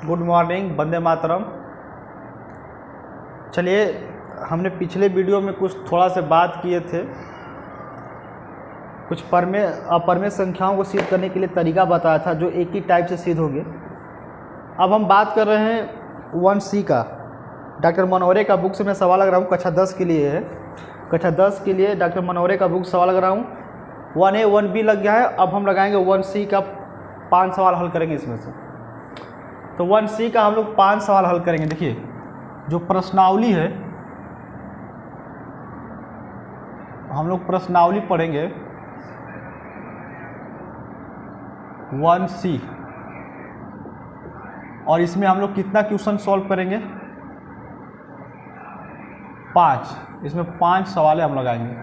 Good morning, Vande Mataram. चलिए, हमने पिछले वीडियो में कुछ थोड़ा से बात किए थे, कुछ अपरमेय संख्याओं को सिद्ध करने के लिए तरीका बताया था जो एक ही टाइप से सिद्ध होंगे। अब हम बात कर रहे हैं 1C का। डॉक्टर मनोरे का बुक से मैं सवाल लग रहा हूँ, कक्षा 10 के लिए है। कक्षा 10 के लिए डॉक्टर मनोरे का बुक सवाल लग रहा हूँ। 1A 1B लग गया है। अब हम लगाएंगे 1C का 5 सवाल हल करेंगे इसमें से। तो 1C का हम लोग 5 सवाल हल करेंगे। देखिए, जो प्रश्नावली है, हम लोग प्रश्नावली पढ़ेंगे 1C, और इसमें हम लोग कितना क्वेश्चन सॉल्व करेंगे? 5। इसमें 5 सवाल हम लगाएंगे।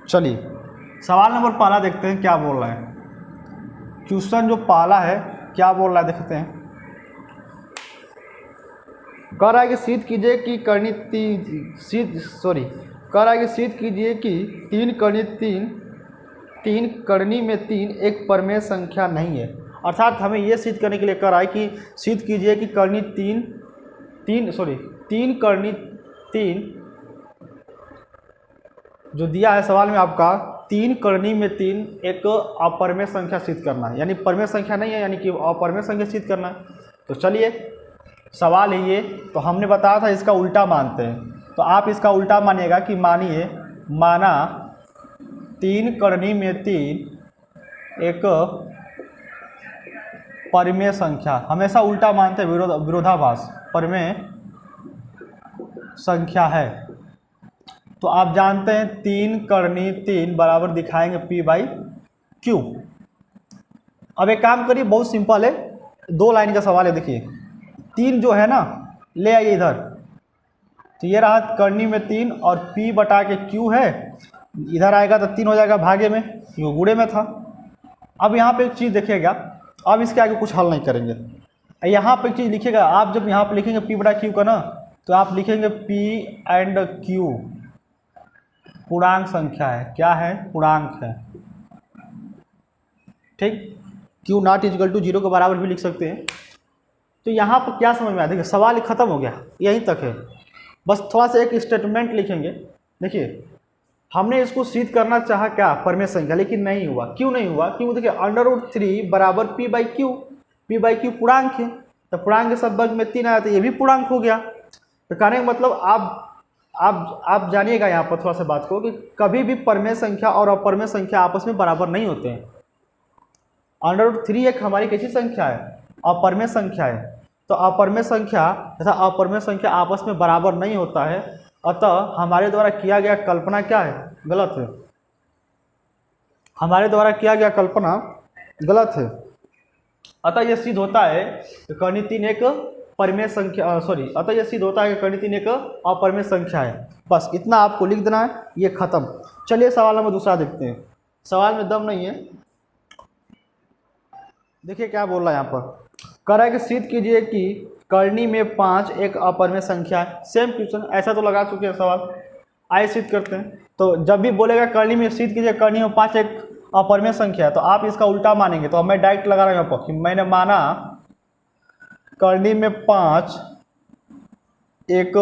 चलिए, सवाल नंबर पहला देखते हैं क्या बोल रहा है। क्वेश्चन जो पहला है क्या बोल रहा है देखते हैं। कह रहा है कि सिद्ध कीजिए कि तीन करनी में 3 एक परमेय संख्या नहीं है। अर्थात हमें यह सिद्ध करने के लिए कह रहा है कि सिद्ध कीजिए कि तीन करनी 3 जो दिया है सवाल में आपका, 3 करनी में 3 एक अपरमेय संख्या सिद्ध करना है। यानी परमेय संख्या नहीं है, यानी कि अपरमेय संख्या सिद्ध करना है। तो चलिए, सवाल है ये। तो हमने बताया था इसका उल्टा मानते हैं, तो आप इसका उल्टा मानिएगा कि माना 3 करनी में 3 एक परमेय संख्या। हमेशा उल्टा मानते हैं, विरोधाभास परमेय संख्या है। तो आप जानते हैं 3 करनी 3 बराबर दिखाएंगे P/Q। अब एक काम करिए, बहुत सिंपल है, 2 लाइन का सवाल है। देखिए, 3 जो है ना, ले आइए इधर। तो ये रहा करनी में 3 और P/Q है। इधर आएगा तो 3 हो जाएगा भागे में, क्यों गुणे में था। अब यहाँ पे एक चीज़ देखिएगा, अब इसके आगे कुछ हल नहीं करेंगे। यहाँ पे एक चीज़ लिखिएगा, आप जब यहाँ पे लिखेंगे P/Q का ना, तो आप लिखेंगे P&Q पूर्णांक संख्या है। क्या है? पूर्णांक है। ठीक, Q नॉट इक्वल टू 0 के बराबर भी लिख सकते हैं। तो यहाँ पर क्या समझ में आया? देखिए, सवाल खत्म हो गया, यहीं तक है। बस थोड़ा सा एक स्टेटमेंट लिखेंगे। देखिए, हमने इसको सिद्ध करना चाहा क्या? परमेय संख्या, लेकिन नहीं हुआ। क्यों नहीं हुआ? क्यों? देखिए, √3 बराबर P/Q। P/Q पूर्णांक है, तो पूर्णांक के सब वर्ग में 3 आया, तो ये भी पूर्णांक हो गया। तो कहने का मतलब आप जानिएगा यहाँ पर थोड़ा सा बात को, कि कभी भी परमेय संख्या और अपरमेय संख्या आपस में बराबर नहीं होते हैं। √3 एक हमारी कैसी संख्या है? अपरमेय संख्या है। तो अपरमेय संख्या तथा अपरमेय संख्या आपस में बराबर नहीं होता है। अतः हमारे द्वारा किया गया कल्पना क्या है? गलत है। हमारे द्वारा किया गया कल्पना गलत है। अतः यह सिद्ध होता है कि करनी 3 एक परमेय संख्या, अतः यह सिद्ध होता है कि करनी 3 एक अपरमेय संख्या है। बस इतना आपको लिख देना है, ये खत्म। चलिए, सवाल नंबर दूसरा देखते हैं। सवाल में दम नहीं है। देखिए क्या बोल रहा है यहाँ पर। कह रहा है कि सिद्ध कीजिए कि करनी में 5 एक अपरमेय संख्या है। सेम क्वेश्चन, ऐसा तो लगा चुके हैं सवाल। आइए सिद्ध करते हैं। तो जब भी बोलेगा करनी में सिद्ध कीजिए करनी में 5 एक अपरमेय संख्या है, तो आप इसका उल्टा मानेंगे। तो मैं डायरेक्ट लगा रहा हूँ यहाँ पर कि मैंने माना करनी में 5 एक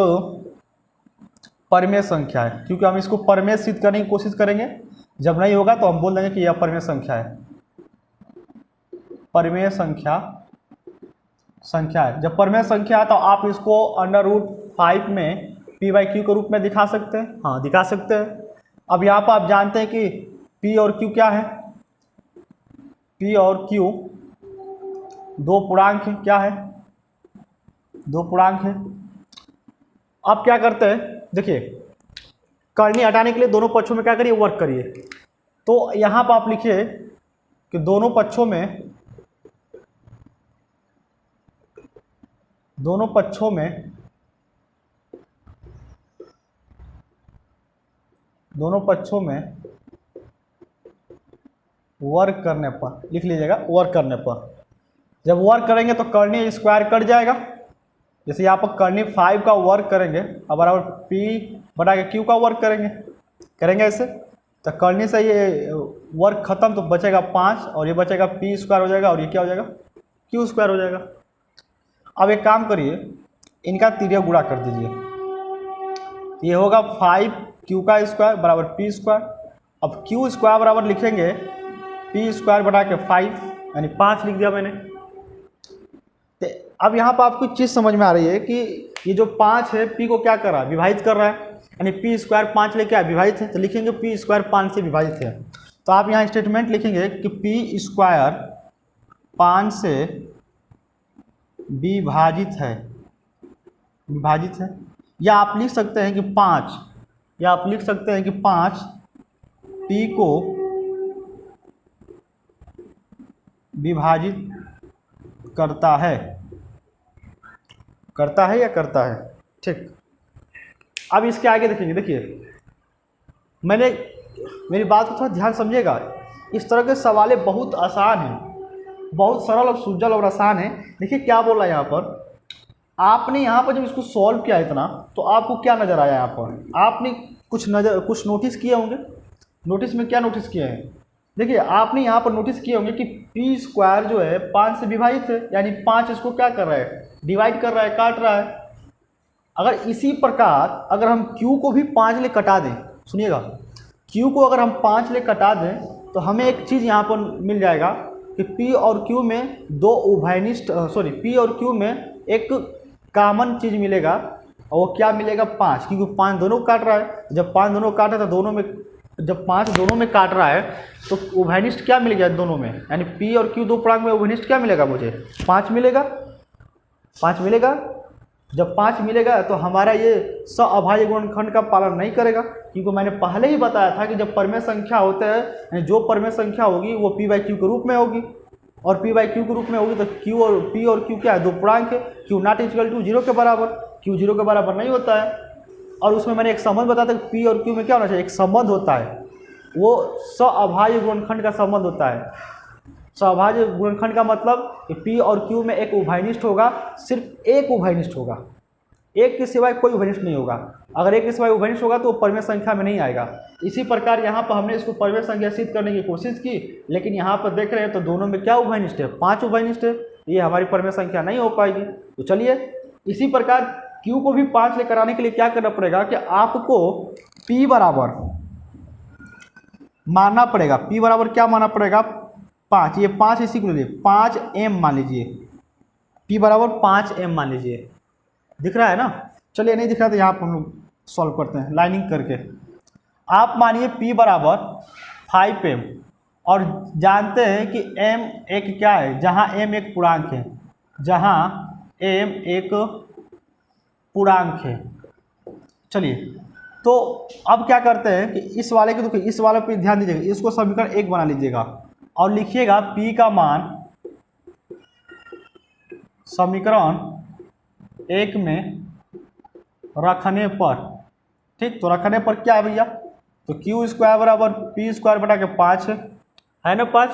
परमेय संख्या है, क्योंकि हम इसको परमेय सिद्ध करने की कोशिश करेंगे। जब नहीं होगा तो हम बोल देंगे कि यह परमेय संख्या है। परमेय संख्या है। जब परमेय संख्या है तो आप इसको √5 में P/Q के रूप में दिखा सकते हैं। हाँ, दिखा सकते हैं। अब यहाँ पर आप जानते हैं कि P और Q क्या है? P और Q 2 पूर्णांक है। क्या है? 2 पूर्णांक है। अब क्या करते हैं? देखिए, करनी हटाने के लिए दोनों पक्षों में क्या करिए? वर्क करिए। तो यहाँ पर आप लिखिए कि दोनों पक्षों में वर्क करने पर, लिख लीजिएगा, वर्क करने पर। जब वर्क करेंगे तो करनी स्क्वायर कट जाएगा। जैसे यहाँ पर करनी 5 का वर्क करेंगे, अब बराबर P/Q का वर्क करेंगे ऐसे। तो करनी से ये वर्क खत्म, तो बचेगा 5 और ये बचेगा P² हो जाएगा, और ये क्या हो जाएगा? Q² हो जाएगा। अब एक काम करिए, इनका तिर्यक गुणा कर दीजिए, ये होगा 5q का स्क्वायर बराबर p स्क्वायर। अब q स्क्वायर बराबर लिखेंगे p स्क्वायर बटा के 5, यानी 5 लिख दिया मैंने। तो अब यहाँ पर आपको चीज़ समझ में आ रही है कि ये जो 5 है p को क्या कर रहा है, विभाजित कर रहा है, यानी p स्क्वायर 5 लेके विभाजित है, तो लिखेंगे p स्क्वायर 5 से विभाजित है। तो आप यहाँ स्टेटमेंट लिखेंगे कि p स्क्वायर 5 से विभाजित है, या आप लिख सकते हैं कि 5, या आप लिख सकते हैं कि 5 p को विभाजित करता है या करता है। ठीक, अब इसके आगे देखेंगे। देखिए मेरी बात को थोड़ा ध्यान समझिएगा, इस तरह के सवालें बहुत आसान हैं, बहुत सरल और सुजल और आसान है। देखिए क्या बोल रहा है यहाँ पर, आपने यहाँ पर जब इसको सॉल्व किया इतना, तो आपको क्या नज़र आया यहाँ पर, आपने कुछ नोटिस किए होंगे। नोटिस में क्या नोटिस किए हैं, देखिए आपने यहाँ पर नोटिस किए होंगे कि p स्क्वायर जो है 5 से विभाजित है, यानी 5 इसको क्या कर रहा है, डिवाइड कर रहा है, काट रहा है। अगर इसी प्रकार अगर हम q को भी 5 ले कटा दें, सुनिएगा, q को अगर हम 5 ले कटा दें तो हमें एक चीज़ यहाँ पर मिल जाएगा कि p और q में दो उभयनिष्ठ p और q में एक कॉमन चीज़ मिलेगा, और वो क्या मिलेगा, 5, क्योंकि 5 दोनों को काट रहा है। जब 5 दोनों को काट रहा है तो दोनों में, जब 5 दोनों में काट रहा है तो उभयनिष्ठ क्या मिल गया दोनों में, यानी p और q दो पूर्णांक में उभयनिष्ठ क्या मिलेगा, मुझे 5 मिलेगा। 5 मिलेगा, जब 5 मिलेगा तो हमारा ये सअभाज्य गुणनखंड का पालन नहीं करेगा, क्योंकि मैंने पहले ही बताया था कि जब परमेय संख्या होते हैं, यानी जो परमेय संख्या होगी वो p/q के रूप में होगी, और p/q के रूप में होगी तो p और q क्या है, दो पूर्णांक है, q नॉट इक्वल टू 0 के बराबर, q 0 के बराबर नहीं होता है। और उसमें मैंने एक संबंध बताया था कि p और q में क्या होना चाहिए, एक संबंध होता है, वो सअभाज्य गुणनखंड का संबंध होता है। सअभाज्य गुणनखंड का मतलब कि p और q में एक उभयनिष्ठ होगा, सिर्फ एक उभयनिष्ठ होगा, एक के सिवाय कोई उभयनिष्ठ नहीं होगा। अगर एक के सिवाय उभयनिष्ठ होगा तो वो परमेय संख्या में नहीं आएगा। इसी प्रकार यहाँ पर हमने इसको परमेय संख्या सिद्ध करने की कोशिश की, लेकिन यहाँ पर देख रहे हैं तो दोनों में क्या उभयनिष्ठ है, 5 उभयनिष्ठ है, ये हमारी परमेय संख्या नहीं हो पाएगी। तो चलिए इसी प्रकार q को भी 5 लेकर आने के लिए क्या करना पड़ेगा कि आपको p बराबर मानना पड़ेगा, p बराबर क्या मानना पड़ेगा, 5, ये 5 इसी को लीजिए, 5m मान लीजिए, p बराबर 5m मान लीजिए। दिख रहा है ना, चलिए नहीं दिख रहा तो यहाँ पर हम लोग सॉल्व करते हैं लाइनिंग करके। आप मानिए p बराबर 5m, और जानते हैं कि m एक क्या है, जहाँ m एक पूर्णांक है, जहाँ m एक पूर्णांक है। चलिए तो अब क्या करते हैं कि इस वाले के, देखिए इस वाले पे ध्यान दीजिएगा, इसको समीकरण 1 बना लीजिएगा और लिखिएगा p का मान समीकरण 1 में रखने पर, ठीक, तो रखने पर क्या है भैया, तो q स्क्वायर बराबर p स्क्वायर बटा के 5 है ना, 5।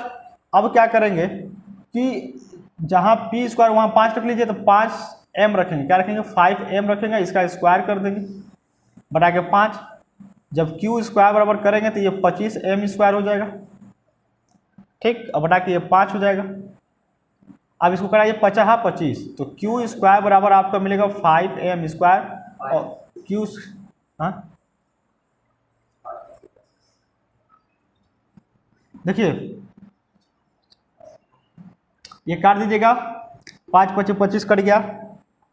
अब क्या करेंगे कि जहाँ p स्क्वायर वहाँ 5 रख लीजिए, तो 5m रखेंगे, क्या रखेंगे, 5m रखेंगे, इसका स्क्वायर कर देंगे बटा के 5। जब q स्क्वायर बराबर करेंगे तो ये 25m स्क्वायर हो जाएगा, ठीक, अब बटा के ये 5 हो जाएगा। अब इसको कराइए 50 तो q स्क्वायर बराबर आपका मिलेगा 5m स्क्वायर, और q, हाँ देखिए ये काट दीजिएगा, 5 × 25 कट गया।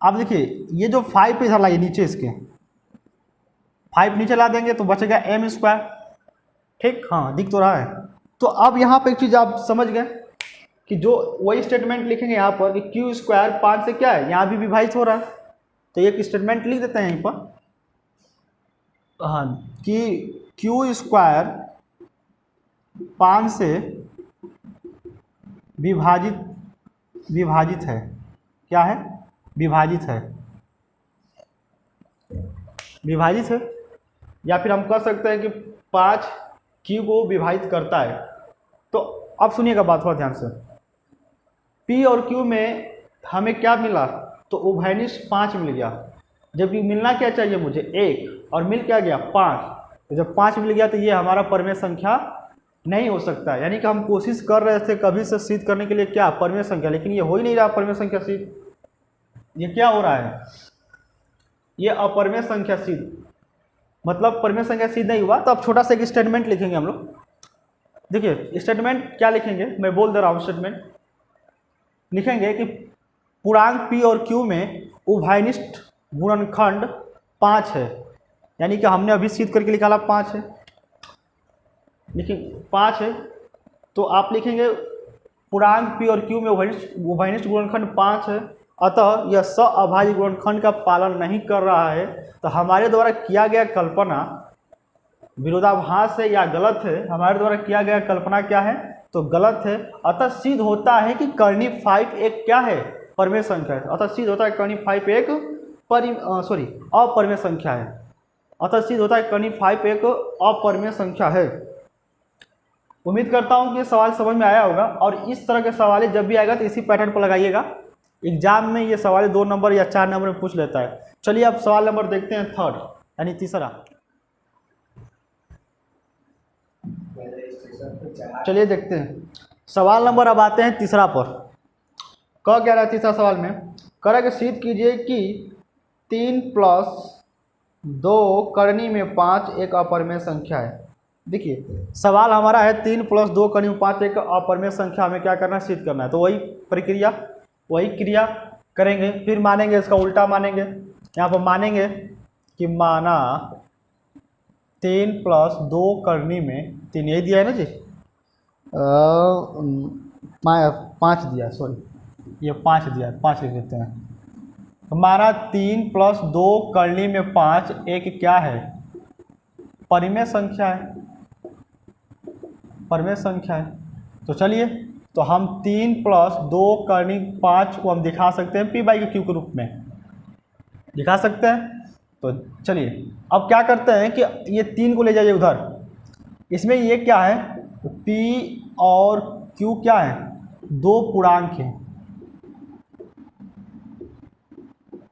अब देखिए ये जो 5 इधर लाइए नीचे, इसके 5 नीचे ला देंगे तो बचेगा m स्क्वायर, ठीक, हाँ दिख तो रहा है। तो अब यहाँ पे एक चीज़ आप समझ गए कि जो वही स्टेटमेंट लिखेंगे यहाँ पर कि q स्क्वायर 5 से क्या है, यहाँ भी विभाजित हो रहा है, तो एक स्टेटमेंट लिख देते हैं यहीं पर, हाँ, कि q स्क्वायर 5 से विभाजित है, क्या है, विभाजित है, या फिर हम कह सकते हैं कि 5 q को विभाजित करता है। तो अब सुनिएगा बात थोड़ा ध्यान से, p और q में हमें क्या मिला, तो उभयनिष्ठ 5 मिल गया, जबकि मिलना क्या चाहिए मुझे 1, और मिल क्या गया 5। तो जब 5 मिल गया तो ये हमारा परमेय संख्या नहीं हो सकता, यानी कि हम कोशिश कर रहे थे कभी से सिद्ध करने के लिए क्या, परमेय संख्या, लेकिन ये हो ही नहीं रहा परमेय संख्या सिद्ध। ये क्या हो रहा है, ये अपरिमेय संख्या सिद्ध, मतलब परिमेय संख्या सिद्ध नहीं हुआ। तो अब छोटा सा एक स्टेटमेंट लिखेंगे हम लोग। देखिए स्टेटमेंट क्या लिखेंगे, मैं बोल दे रहा हूँ। स्टेटमेंट लिखेंगे कि पूर्णांक p और q में उभयनिष्ठ गुणनखंड 5 है, यानी कि हमने अभी सिद्ध करके निकाला 5 है, लेकिन 5 है। तो आप लिखेंगे पूर्णांक p और q में उभयनिष्ठ गुणनखंड 5 है, अतः यह सअभाज्य गुणनखंड का पालन नहीं कर रहा है। तो हमारे द्वारा किया गया कल्पना विरोधाभास है या गलत है, हमारे द्वारा किया गया कल्पना क्या है, तो गलत है। अतः सिद्ध होता है कि कर्णी 5 एक क्या है, परिमेय संख्या है। अतः सिद्ध होता है कर्णी 5 एक अपरिमेय संख्या है। अतः सिद्ध होता है कर्णी 5 एक अपरिमेय संख्या है। उम्मीद करता हूं कि ये सवाल समझ में आया होगा, और इस तरह के सवाल जब भी आएगा तो इसी पैटर्न पर लगाइएगा। एग्जाम में ये सवाल 2 नंबर या 4 नंबर में पूछ लेता है। चलिए अब सवाल नंबर देखते हैं, थर्ड यानी तीसरा। चलिए देखते हैं सवाल नंबर, अब आते हैं तीसरा पर। कह क्या रहा है तीसरा सवाल में, कह रहा है कि सिद्ध कीजिए कि 3 + 2 करनी में 5 एक अपरिमेय संख्या है। देखिए सवाल हमारा है 3 + 2 करनी में 5 एक अपरिमेय संख्या, हमें क्या करना है, सिद्ध करना है। तो वही प्रक्रिया, वही क्रिया करेंगे, फिर मानेंगे इसका उल्टा मानेंगे। यहाँ पर मानेंगे कि माना 3 + 2 करनी में 3, यही दिया है ना जी, 5 दिया, सॉरी ये 5 दिया है, 5 लिख देते हैं। हमारा 3 + 2 करनी में 5 एक क्या है, परिमेय संख्या है, परिमेय संख्या है। तो चलिए, तो हम 3 + 2 करनी 5 को हम दिखा सकते हैं p/q के रूप में दिखा सकते हैं। तो चलिए अब क्या करते हैं कि ये 3 को ले जाइए उधर, इसमें ये क्या है, p और q क्या है, 2 पूर्णांक हैं।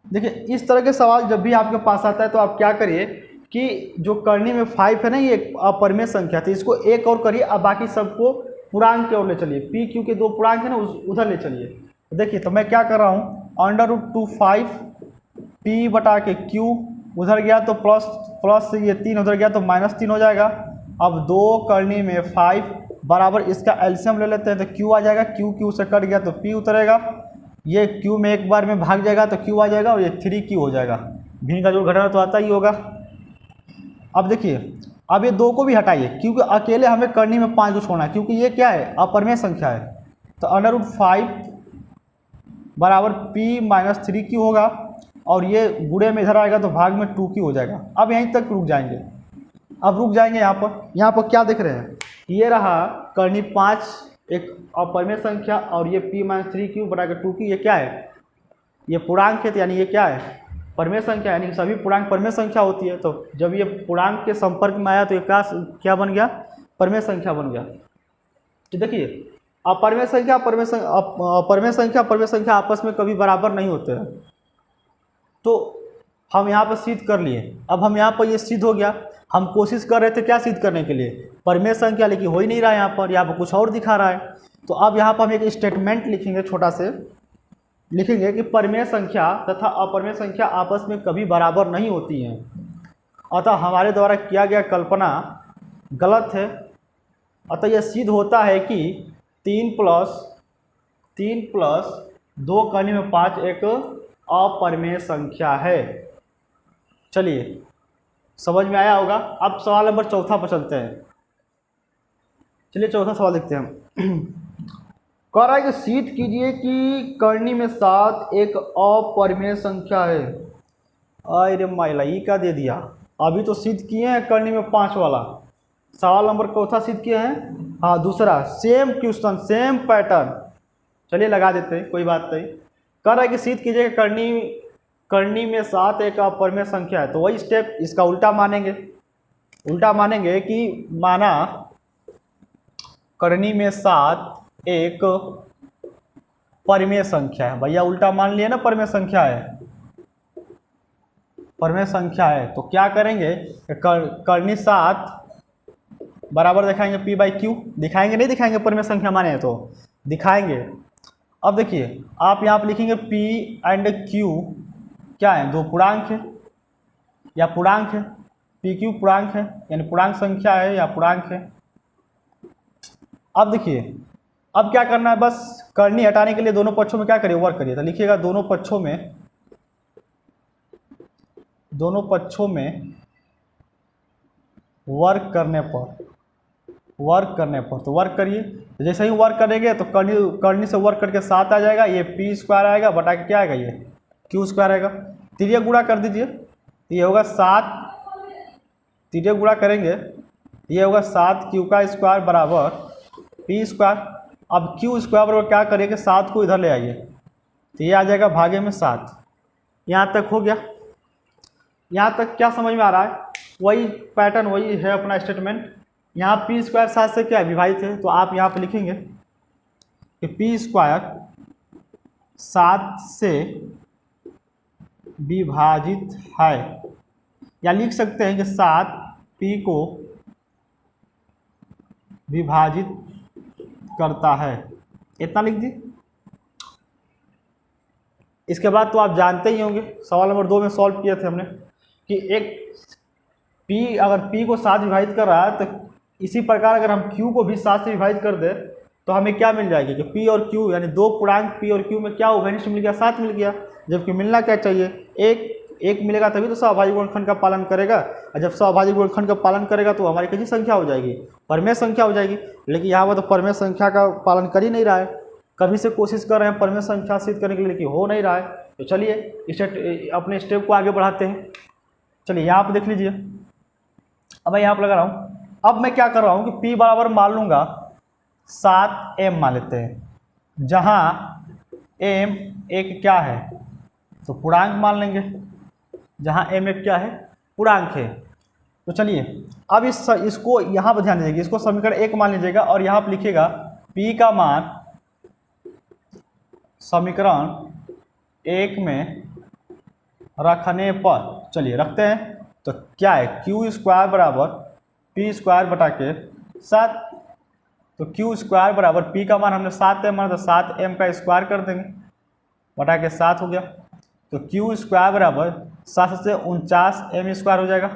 देखिए इस तरह के सवाल जब भी आपके पास आता है तो आप क्या करिए कि जो करनी में 5 है ना, ये अपरिमेय संख्या थी, इसको एक और करिए, अब बाकी सबको पूर्णांक की ओर ले चलिए। p q के 2 पूर्णांक है ना, उधर ले चलिए। देखिए तो मैं क्या कर रहा हूँ, √2 5p/q उधर गया तो प्लस ये 3 उधर गया तो -3 हो जाएगा। अब 2 करनी में 5 बराबर, इसका एलसीएम ले लेते हैं तो q आ जाएगा, q से कट गया तो p उतरेगा, ये q में एक बार में भाग जाएगा तो q आ जाएगा, और ये 3q हो जाएगा। भिन्न का जोड़ घटाना तो आता ही होगा। अब देखिए अब ये 2 को भी हटाइए, क्योंकि अकेले हमें करनी में 5 को छोड़ना है, क्योंकि ये क्या है, अपरिमेय संख्या है। तो √5 बराबर p - 3q होगा, और ये गुणे में इधर आएगा तो भाग में 2q हो जाएगा। अब यहीं तक रुक जाएंगे। अब रुक जाएंगे यहाँ पर क्या देख रहे हैं, ये रहा करनी 5 एक अपरिमेय संख्या, और ये p - 3q बराबर 2q, ये क्या है, ये पूर्णांक है, यानी ये क्या है, परिमेय संख्या, यानी सभी पूर्णांक परिमेय संख्या होती है। तो जब ये पूर्णांक के संपर्क में आया तो ये क्या बन गया, परिमेय संख्या बन गया। तो देखिए अपरिमेय संख्या परिमेय संख्या आपस में कभी बराबर नहीं होते हैं। तो हम यहाँ पर सिद्ध कर लिए। अब हम यहाँ पर ये सिद्ध हो गया, हम कोशिश कर रहे थे क्या सिद्ध करने के लिए, परिमेय संख्या, लेकिन हो ही नहीं रहा है। यहाँ पर कुछ और दिखा रहा है। तो अब यहाँ पर हम एक स्टेटमेंट लिखेंगे, छोटा से लिखेंगे कि परिमेय संख्या तथा अपरिमेय संख्या आपस में कभी बराबर नहीं होती हैं, अतः हमारे द्वारा किया गया कल्पना गलत है। अतः यह सिद्ध होता है कि 3 + 2 करने में 5 एक अपरिमेय संख्या है। चलिए समझ में आया होगा। अब सवाल नंबर 4 पर चलते हैं। चलिए चौथा सवाल देखते हैं। कह रहा है कि सिद्ध कीजिए कि करनी में 7 एक अपरिमेय संख्या है। अरे माइला ये क्या दे दिया, अभी तो सिद्ध किए हैं करनी में 5 वाला। सवाल नंबर चौथा सिद्ध किए हैं, हाँ दूसरा सेम क्वेश्चन सेम पैटर्न। चलिए लगा देते हैं, कोई बात नहीं। कह रहा है कि सिद्ध कीजिए करनी में 7 एक अपरिमेय संख्या है। तो वही स्टेप, इसका उल्टा मानेंगे कि माना करनी में 7 एक परिमेय संख्या है। भैया उल्टा मान लिए ना, परिमेय संख्या है। तो क्या करेंगे, करनी 7 बराबर दिखाएंगे p/q, दिखाएंगे नहीं दिखाएंगे, परिमेय संख्या माने तो दिखाएंगे। अब देखिए आप यहाँ पर लिखेंगे P एंड Q क्या है, दो पूर्णांक है या पूर्णांक है, PQ पूर्णांक है यानी पूर्णांक संख्या है या पूर्णांक है। अब देखिए अब क्या करना है, बस करनी हटाने के लिए दोनों पक्षों में क्या करिए, वर्क करिए। तो लिखिएगा दोनों पक्षों में वर्क करने पर तो वर्क करिए। जैसे ही वर्क करेंगे तो करनी से वर्क करके 7 आ जाएगा, ये P² आएगा बटा के क्या आएगा, ये Q² आएगा। तिर्यक गुणा कर दीजिए, ये होगा 7, तिर्यक गुणा करेंगे ये होगा 7Q² बराबर P²। अब Q² बराबर क्या करेंगे, 7 को इधर ले आइए तो ये आ जाएगा भागे में 7। यहाँ तक हो गया। यहाँ तक क्या समझ में आ रहा है, वही पैटर्न वही है अपना स्टेटमेंट। यहाँ P² 7 से क्या है, विभाजित है, तो आप यहाँ पे लिखेंगे कि P² 7 से विभाजित है, या लिख सकते हैं कि 7 P को विभाजित करता है, इतना लिख दी। इसके बाद तो आप जानते ही होंगे, सवाल नंबर 2 में सॉल्व किए थे हमने कि एक P अगर P को 7 विभाजित कर रहा है तो इसी प्रकार अगर हम Q को भी 7 से विभाजित कर दे तो हमें क्या मिल जाएगी कि P और Q यानी दो पूर्णांक P और Q में क्या उभयनिष्ठ मिल गया, 7 मिल गया। जबकि मिलना क्या चाहिए, एक मिलेगा तभी तो सहभाजी गुणनखंड का पालन करेगा, और जब सहभाजी गुणनखंड का पालन करेगा तो हमारी किसी संख्या हो जाएगी, परमेय संख्या हो जाएगी। लेकिन यहाँ पर तो परमेय संख्या का पालन कर ही नहीं रहा है, कभी से कोशिश कर रहे हैं परमेय संख्या सिद्ध करने के लिए, लेकिन हो नहीं रहा है। तो चलिए अपने स्टेप को आगे बढ़ाते हैं। चलिए यहाँ पर देख लीजिए, अब मैं यहाँ पर लगा रहा हूँ। अब मैं क्या कर रहा हूँ कि P बराबर मान लूँगा 7m मान लेते हैं, जहाँ m एक क्या है तो पूर्णांक मान लेंगे, जहाँ m एक क्या है पूर्णांक है। तो चलिए अब इसको यहाँ पर ध्यान दीजिएगा, इसको समीकरण 1 मान लीजिएगा और यहाँ पर लिखिएगा P का मान समीकरण 1 में रखने पर, चलिए रखते हैं, तो क्या है Q² बराबर P² बटा के 7। तो Q² बराबर P का मान हमने 7m माना तो 7m का स्क्वायर कर देंगे बटा के 7 हो गया। तो Q² बराबर 7 से 49m² हो जाएगा,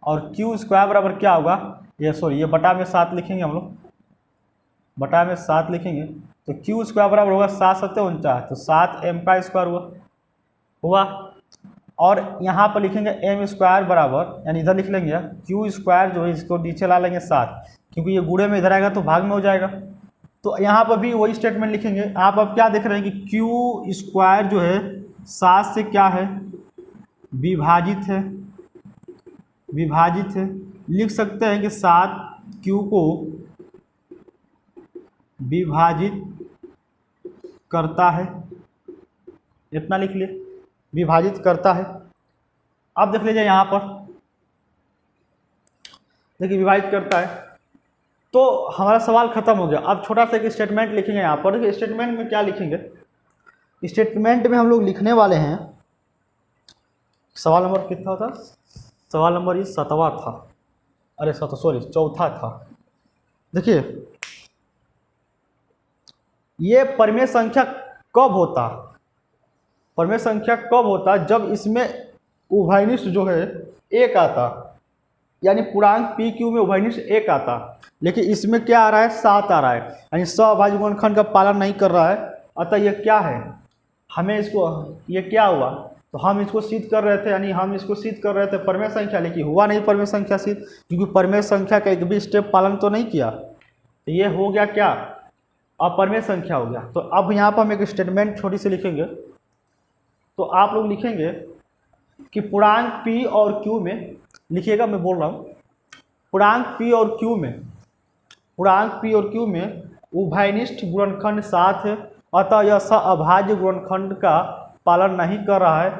और Q² बराबर क्या होगा, ये बटा में 7 लिखेंगे हम लोग, बटा में 7 लिखेंगे तो Q² बराबर होगा 7 7 49, तो 7m का स्क्वायर हुआ। और यहाँ पर लिखेंगे m² बराबर, यानी इधर लिख लेंगे Q² जो है इसको नीचे ला लेंगे 7, क्योंकि ये गुणे में इधर आएगा तो भाग में हो जाएगा। तो यहाँ पर भी वही स्टेटमेंट लिखेंगे। आप अब क्या देख रहे हैं कि Q² जो है 7 से क्या है विभाजित है, लिख सकते हैं कि 7Q को विभाजित करता है, इतना लिख लिए, विभाजित करता है। अब देख लीजिए यहाँ पर, देखिए विभाजित करता है, तो हमारा सवाल खत्म हो गया। अब छोटा सा एक स्टेटमेंट लिखेंगे यहाँ पर। देखिए स्टेटमेंट में क्या लिखेंगे, स्टेटमेंट में हम लोग लिखने वाले हैं, सवाल नंबर कितना था, सवाल नंबर ये 7वां था, अरे चौथा था। देखिए ये परमेय संख्या कब होता, परमेय संख्या कब होता, जब इसमें उभयनिष्ठ जो है 1 आता, यानी पूर्णांक PQ में उभयनिष्ठ 1 आता, लेकिन इसमें क्या आ रहा है 7 आ रहा है, यानी सहभाजी गुणनखंड का पालन नहीं कर रहा है। अतः ये क्या है, हमें इसको, ये क्या हुआ, तो हम इसको सिद्ध कर रहे थे, यानी हम इसको सिद्ध कर रहे थे परमेय संख्या, लेकिन हुआ नहीं परमेय संख्या सिद्ध, क्योंकि परमेय संख्या का एक भी स्टेप पालन तो नहीं किया। तो ये हो गया क्या, अपरमेय संख्या हो गया। तो अब यहाँ पर हम एक स्टेटमेंट छोटी सी लिखेंगे। तो आप लोग लिखेंगे कि पूर्णांक P और Q में, लिखिएगा मैं बोल रहा हूँ, पूर्णांक P और Q में उभयनिष्ठ गुणनखंड 7 है, अतः यह सहअभाज्य गुणनखंड का पालन नहीं कर रहा है।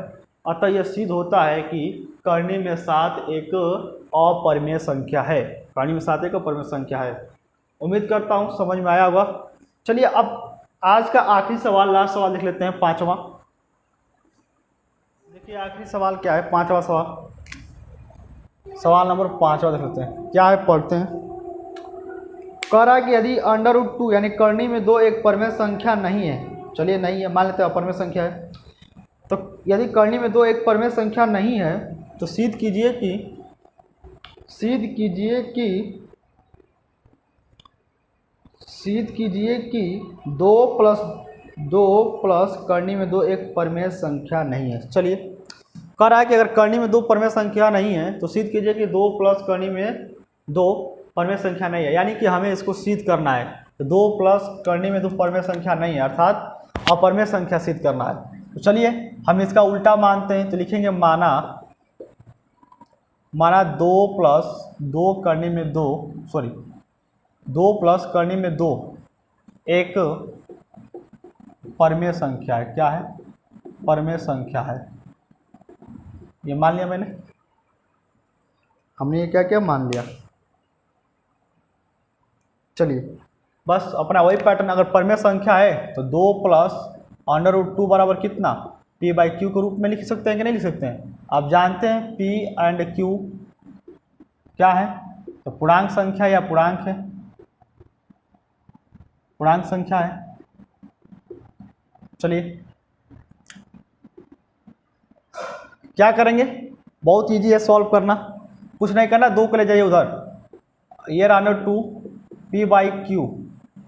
अतः यह सिद्ध होता है कि करनी में 7 एक अपरमेय संख्या है, करनी में 7 एक अपरमेय संख्या है। उम्मीद करता हूँ समझ में आया होगा। चलिए अब आज का आखिरी सवाल, लास्ट सवाल देख लेते हैं, 5वां। देखिए आखिरी सवाल क्या है, 5वां सवाल, सवाल नंबर 5वां देख लेते हैं क्या है, पढ़ते हैं। कह रहा है कि यदि √2 यानी करनी में 2 एक परमेय संख्या नहीं है, चलिए नहीं है, मान लेते हैं अपरमेय संख्या है, तो यदि करनी में 2 एक परमेय संख्या नहीं है तो सिद्ध कीजिए कि 2 प्लस करनी में 2 एक परमेय संख्या नहीं है। चलिए कह रहा है कि अगर करनी में 2 परमेय संख्या नहीं है तो सिद्ध कीजिए कि 2 प्लस करनी में 2 परमेय संख्या नहीं है, यानी कि हमें इसको सिद्ध करना है। तो 2 प्लस करनी में 2 परमेय संख्या नहीं है अर्थात अपरमेय संख्या सिद्ध करना है। तो चलिए हम इसका उल्टा मानते हैं, तो लिखेंगे माना 2 प्लस करनी में 2 एक परमेय संख्या है। क्या है? परमेय संख्या है। ये मान लिया मैंने, हमने ये क्या क्या मान लिया। चलिए बस अपना वही पैटर्न, अगर परमेय संख्या है तो 2 प्लस √2 बराबर कितना, p/q के रूप में लिख सकते हैं कि नहीं लिख सकते हैं। आप जानते हैं p एंड q क्या है, तो पूर्णांक संख्या या पूर्णांक है, पूर्णांक संख्या है। चलिए क्या करेंगे, बहुत इजी है सॉल्व करना, कुछ नहीं करना, 2 को ले जाइए उधर, ये √2 p/q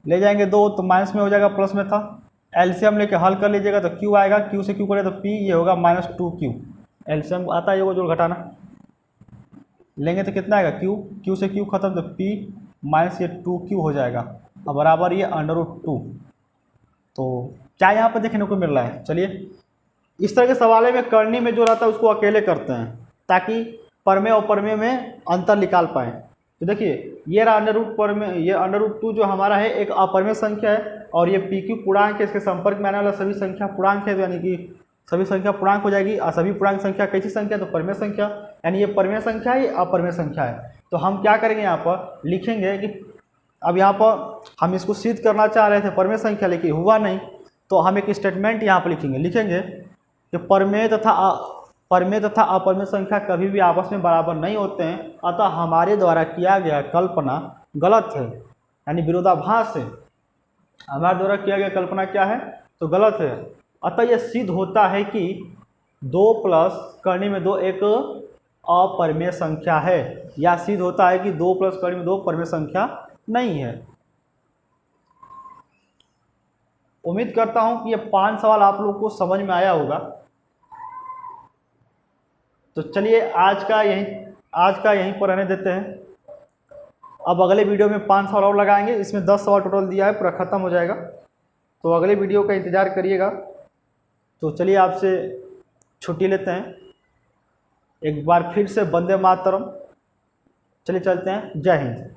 ले जाएंगे 2 तो माइनस में हो जाएगा, प्लस में था, एलसीएम लेके हल कर लीजिएगा तो q आएगा, q से q करे तो p, ये होगा -2q, एलसीएम आता है ये वो जोड़ घटाना, लेंगे तो कितना आएगा q से q खत्म तो p माइनस ये 2q हो जाएगा, अब बराबर ये √2। तो क्या यहाँ पर देखने को मिल रहा है। चलिए इस तरह के सवालों में करनी में जो रहता है उसको अकेले करते हैं ताकि परमेय और परमेय में अंतर निकाल पाएँ। तो देखिए ये √2 जो हमारा है एक अपरमेय संख्या है और ये pq पूर्णांक है, इसके संपर्क में आने वाला सभी संख्या पूर्णांक है, तो यानी कि सभी संख्या पूर्णांक हो जाएगी और सभी पूर्णांक संख्या कैसी संख्या, तो परमेय संख्या, यानी ये परमेय संख्या है, ये अपरमेय संख्या है। तो हम क्या करेंगे, यहाँ पर लिखेंगे कि अब यहाँ पर हम इसको सिद्ध करना चाह रहे थे परमेय संख्या, लेकिन हुआ नहीं, तो हम एक स्टेटमेंट यहाँ पर लिखेंगे कि परमेय तथा अपरमेय संख्या कभी भी आपस में बराबर नहीं होते हैं, अतः हमारे द्वारा किया गया कल्पना गलत है, यानी विरोधाभास है। हमारे द्वारा किया गया कल्पना क्या है, तो गलत है। अतः यह सिद्ध होता है कि 2 प्लस करनी में 2 एक अपरमेय संख्या है, या सिद्ध होता है कि 2 प्लस करनी में 2 परमेय संख्या नहीं है। उम्मीद करता हूं कि ये 5 सवाल आप लोगों को समझ में आया होगा। तो चलिए आज का यहीं पर रहने देते हैं। अब अगले वीडियो में 5 सवाल और लगाएंगे, इसमें 10 सवाल टोटल दिया है, पूरा ख़त्म हो जाएगा। तो अगले वीडियो का इंतज़ार करिएगा। तो चलिए आपसे छुट्टी लेते हैं, एक बार फिर से वंदे मातरम। चलिए चलते हैं, जय हिंद।